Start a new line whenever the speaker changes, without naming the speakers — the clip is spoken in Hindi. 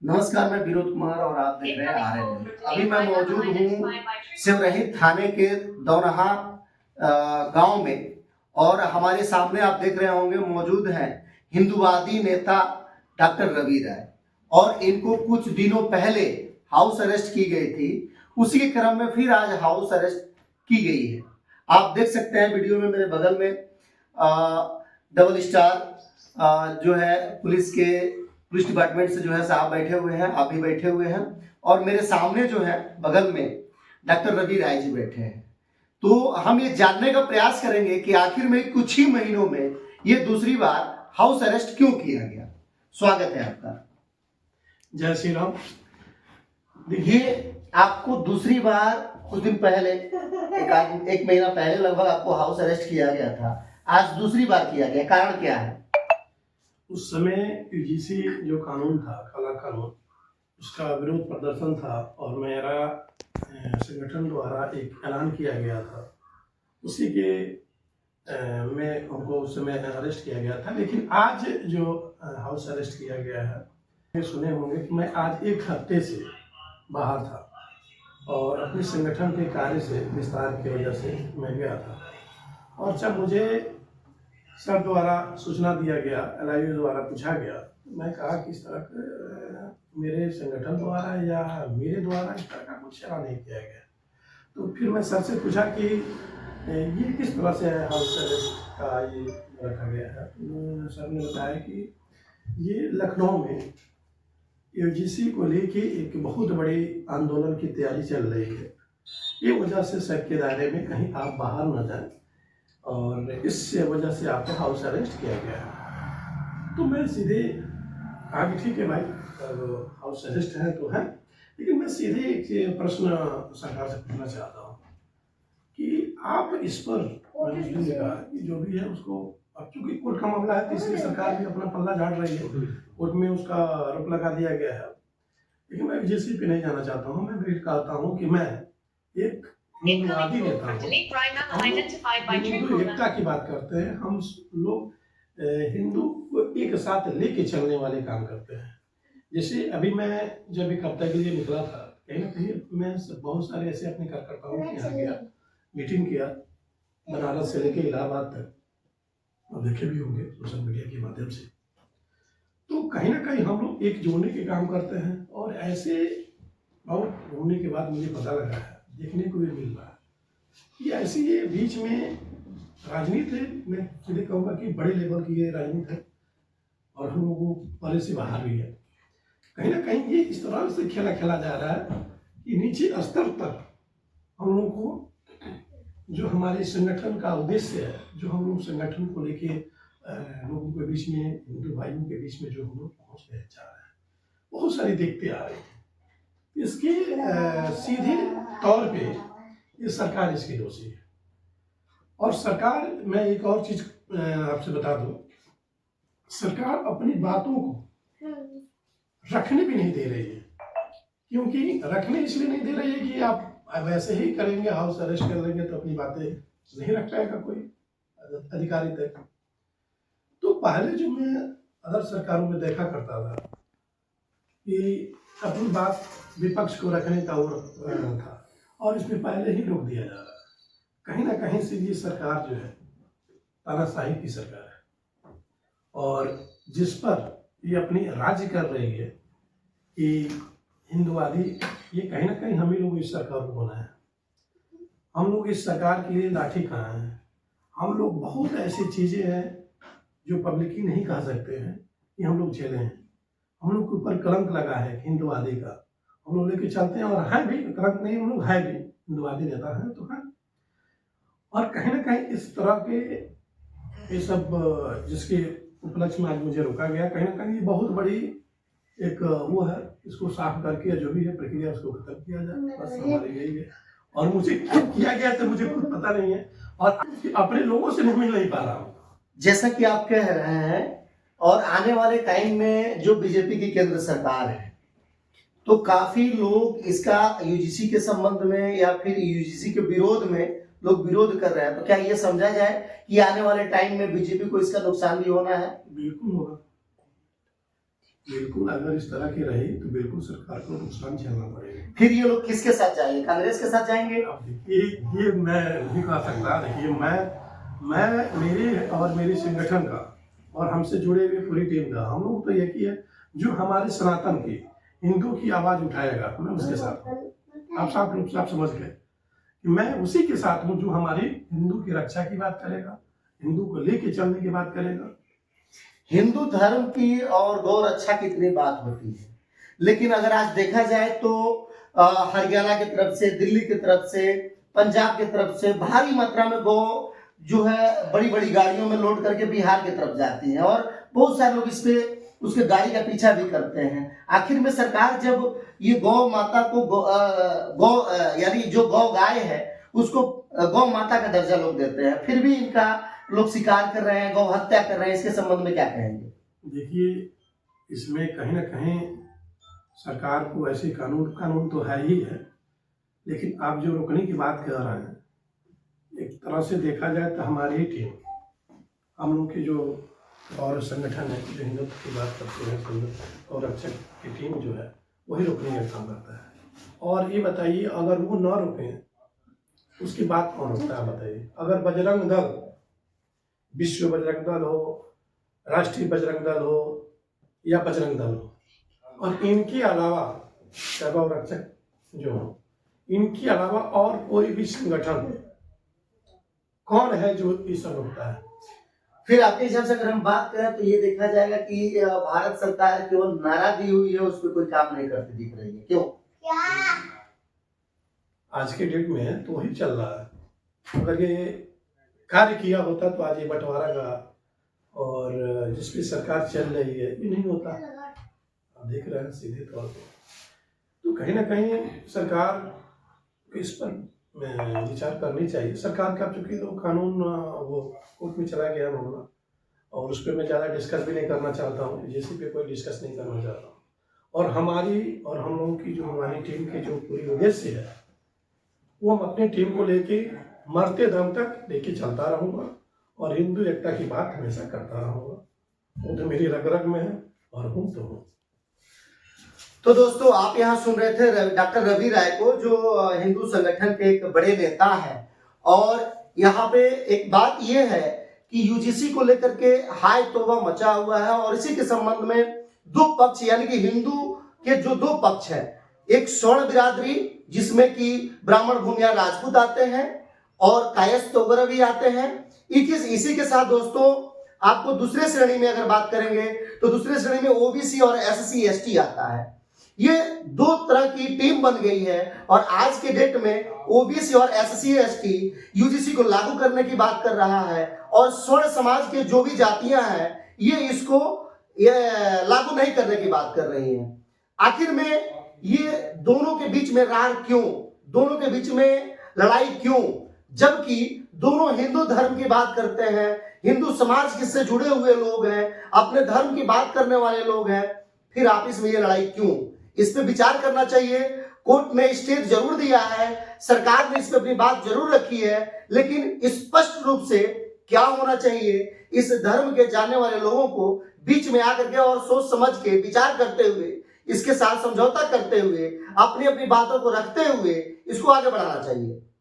नमस्कार, मैं विनोद कुमार और आप देख रहे हैं आरएन न्यूज। अभी मैं मौजूद हूँ शिवरही थाने के दौनहा गांव में और हमारे सामने आप देख रहे होंगे मौजूद हैं हिंदुवादी नेता डॉक्टर रवि राय और इनको कुछ दिनों पहले हाउस अरेस्ट की गई थी। उसी के क्रम में फिर आज हाउस अरेस्ट की गई है। आप देख सकते हैं वीडियो में मेरे बगल में डबल स्टार जो है पुलिस डिपार्टमेंट से जो है साहब बैठे हुए हैं, आप भी बैठे हुए हैं और मेरे सामने जो है बगल में डॉक्टर रवि राय जी बैठे हैं। तो हम ये जानने का प्रयास करेंगे कि आखिर में कुछ ही महीनों में ये दूसरी बार हाउस अरेस्ट क्यों किया गया। स्वागत है आपका।
जय श्री राम।
देखिए, आपको दूसरी बार कुछ दिन पहले एक महीना पहले लगभग आपको हाउस अरेस्ट किया गया था, आज दूसरी बार किया गया, कारण क्या है?
उस समय यूजीसी जो कानून था, काला कानून, उसका विरोध प्रदर्शन था और मेरा संगठन द्वारा एक ऐलान किया गया था। उसी के में हमको उस समय अरेस्ट किया गया था। लेकिन आज जो हाउस अरेस्ट किया गया है, सुने होंगे कि मैं आज एक हफ्ते से बाहर था और अपने संगठन के कार्य से विस्तार की वजह से मैं गया था। और जब मुझे सर द्वारा सूचना दिया गया, एलआईयू द्वारा पूछा गया, मैं कहा कि इस तरह मेरे संगठन द्वारा या मेरे द्वारा इस तरह का कुछ ऐलान नहीं किया गया। तो फिर मैं सर से पूछा कि ये किस तरह से हाउस अरेस्ट का ये रखा गया है। सर ने बताया कि ये लखनऊ में यूजीसी को लेके एक बहुत बड़ी आंदोलन की तैयारी चल रही है। ये वजह से सर के दायरे में कहीं आप बाहर न जाएं और इस वजह से आपको हाउस अरेस्ट किया गया है। तो मैं सीधे आगे, ठीक है भाई, हाउस अरेस्ट है तो है, लेकिन मैं सीधे एक प्रश्न सरकार से पूछना चाहता हूँ कि आप इस पर मैंने कहा कि जो भी है उसको, अब चूंकि कोर्ट का मामला है तो इसलिए सरकार भी अपना पल्ला झाड़ रही है, कोर्ट में उसका आरोप लगा दिया गया है। लेकिन मैं यूजीसी पे नहीं जाना चाहता हूँ। मैं भी कहता हूँ कि मैं एक हिंदुवादी नेता हूँ। हिंदू एकता की बात करते हैं हम लोग, हिंदू को एक साथ लेके चलने वाले काम करते हैं। जैसे अभी मैं जब एक हफ्ते के लिए निकला था, कहीं ना कहीं मैं बहुत सारे ऐसे अपने कार्यकर्ताओं के यहाँ गया, मीटिंग किया, बनारस से लेके इलाहाबाद तक, और देखे भी होंगे सोशल मीडिया के माध्यम से। तो कहीं ना कहीं हम लोग एक जोड़ने के काम करते हैं और ऐसे बहुत घूमने के बाद मुझे पता लगा है, देखने को भी मिल रहा है कि ऐसी ये बीच में राजनीति है। मैं सीधे कहूँगा कि बड़े लेवल की ये राजनीति है और हम लोगों को पहले से बाहर भी है। कहीं ना कहीं ये इस तरह से खेला जा रहा है कि नीचे स्तर तक हम लोगों को, जो हमारे संगठन का उद्देश्य है, जो हम लोग संगठन को लेके लोगों के बीच में, हिंदू भाइयों के बीच में जो हम लोग पहुँचने चाह रहे हैं, बहुत सारी देखते आ रही है। इसके सीधे तौर पे ये सरकार इसकी दोषी है। और सरकार, मैं एक और चीज आपसे बता दूं, सरकार अपनी बातों को रखने भी नहीं दे रही है। क्योंकि रखने इसलिए नहीं दे रही है कि आप वैसे ही करेंगे, हाउस अरेस्ट कर लेंगे तो अपनी बातें नहीं रख पाएगा कोई अधिकारी तक। तो पहले जो मैं अदर सरकारों में देखा करता था कि अपनी बात विपक्ष को रखने का वो था, और इसमें पहले ही रोक दिया जा रहा है। कहीं ना कहीं से ये सरकार जो है तानाशाही की सरकार है, और जिस पर ये अपनी राज्य कर रही है कि हिंदुवादी, ये कहीं ना कहीं हम ही लोग इस सरकार को बनाए हैं। हम लोग इस सरकार के लिए लाठी खाए हैं। हम लोग बहुत ऐसी चीजें हैं जो पब्लिकली नहीं कह सकते हैं कि हम लोग झेले हैं। हम लोग के ऊपर कलंक लगा है हिंदुवादी का, हम लोग लेके चलते हैं, और है भी कलंक नहीं, हम लोग है भी हिंदुवादी नेता है तो है। और कहीं ना कहीं इस तरह के ये सब जिसके उपलक्ष्य में आज मुझे रोका गया, कहीं ना कहीं बहुत बड़ी एक वो है, इसको साफ करके जो भी है प्रक्रिया उसको खत्म किया जाए, बस हमारी यही है। और मुझे क्यों किया गया तो मुझे खुद पता नहीं है, और अपने लोगों से मिल नहीं पा रहा हूँ।
जैसा कि आप कह रहे हैं, और आने वाले टाइम में जो बीजेपी की केंद्र सरकार है, तो काफी लोग इसका यूजीसी के संबंध में या फिर यूजीसी के विरोध में लोग विरोध कर रहे हैं। तो क्या ये समझा जाए कि आने वाले टाइम में बीजेपी को इसका नुकसान भी होना है?
बिल्कुल होगा। बिल्कुल अगर इस तरह की रही तो बिल्कुल सरकार को नुकसान झेलना पड़ेगा।
फिर ये लोग किसके साथ जाएंगे? कांग्रेस के साथ जाएंगे?
अब देखिए ये मैं नहीं कह सकता। देखिए मैं मेरे और मेरे संगठन का और हमसे जुड़े हुए पूरी टीम का हम लोग तो एक ही है, जो हमारे सनातन की हिंदू की आवाज़ उठाएगा मैं उसके साथ हूँ। आप साफ रूप से आप समझ गए कि मैं उसी के साथ हूँ जो हमारी हिंदू की रक्षा की बात करेगा, हिंदू को लेके चलने की बात करेगा।
हिंदू धर्म की और गौ रक्षा की इतनी बात होती है, लेकिन अगर आज देखा जाए तो हरियाणा की तरफ से, दिल्ली की तरफ से, पंजाब की तरफ से भारी मात्रा में गौ जो है बड़ी बड़ी गाड़ियों में लोड करके बिहार की तरफ जाती है और बहुत सारे लोग इस पे उसके गाड़ी का पीछा भी करते हैं। आखिर में सरकार जब ये गौ माता को यानी जो गौ गाय है उसको गौ माता का दर्जा लोग देते हैं, फिर भी इनका लोग शिकार कर रहे हैं, गौ हत्या कर रहे हैं, इसके संबंध में क्या कहेंगे?
देखिए इसमें कहीं ना कहीं सरकार को ऐसे कानून तो है ही है, लेकिन आप जो रोकने की बात कर रहे हैं, एक तरह से देखा जाए तो हमारी ही टीम, हम लोग की जो और संगठन है जो हिंदुत्व की बात करते हैं, संगठन और रक्षक की टीम जो है वही रोकने का काम करता है। और ये बताइए अगर वो न रोकें उसकी बात कौन रोकता है बताइए? अगर बजरंग दल, विश्व बजरंग दल हो, राष्ट्रीय बजरंग दल हो या बजरंग दल हो, और इनके अलावा गौ रक्षक जो हो, इनके अलावा और कोई भी संगठन कौन है जो ये सब रोकता है?
फिर आपके हिसाब से अगर हम बात करें तो ये देखा जाएगा कि भारत सरकार केवल नारा दी हुई है, उस पर कोई काम नहीं करती दिख रही है। क्यों?
आज के डेट में तो वही चल रहा है। अगर ये कार्य किया होता तो आज ये बंटवारा का और जिस भी सरकार चल रही है ये नहीं होता। आप देख रहे हैं सीधे तौर पर। तो कहीं ना कहीं सरकार को इस पर विचार करनी चाहिए। सरकार का चूंकि तो कानून वो कोर्ट में चला गया मामला, और उस पर मैं ज़्यादा डिस्कस भी नहीं करना चाहता हूँ, जैसे पे कोई डिस्कस नहीं करना चाहता हूँ। और हमारी और हम लोगों की जो हमारी टीम के जो पूरी उद्देश्य है वो हम अपनी टीम को लेके मरते दम तक लेके चलता रहूँगा और हिंदू एकता की बात हमेशा करता रहूँगा। वो तो मेरी रग रग में है और हूँ तो हूँ।
तो दोस्तों आप यहाँ सुन रहे थे डॉक्टर रवि राय को, जो हिंदू संगठन के एक बड़े नेता हैं। और यहाँ पे एक बात ये है कि यूजीसी को लेकर के हाय तौबा मचा हुआ है और इसी के संबंध में दो पक्ष यानी कि हिंदू के जो दो पक्ष हैं, एक स्वर्ण बिरादरी जिसमें कि ब्राह्मण भूमिया राजपूत आते हैं और कायस्थ वगैरह भी आते हैं। इसी के साथ दोस्तों आपको दूसरे श्रेणी में अगर बात करेंगे तो दूसरे श्रेणी में ओबीसी और एससी एसटी आता है। ये दो तरह की टीम बन गई है और आज के डेट में ओबीसी और एससी एसटी यूजीसी को लागू करने की बात कर रहा है और स्वर्ण समाज के जो भी जातियां हैं ये इसको लागू नहीं करने की बात कर रही हैं। आखिर में ये दोनों के बीच में रार क्यों, दोनों के बीच में लड़ाई क्यों, जबकि दोनों हिंदू धर्म की बात करते हैं, हिंदू समाज से जुड़े हुए लोग हैं, अपने धर्म की बात करने वाले लोग हैं, फिर आपस में ये लड़ाई क्यों? इस पे विचार करना चाहिए। कोर्ट ने स्टे जरूर दिया है, सरकार ने इस पे अपनी बात जरूर रखी है, लेकिन स्पष्ट रूप से क्या होना चाहिए इस धर्म के जानने वाले लोगों को बीच में आकर के और सोच समझ के विचार करते हुए, इसके साथ समझौता करते हुए, अपनी अपनी बातों को रखते हुए इसको आगे बढ़ाना चाहिए।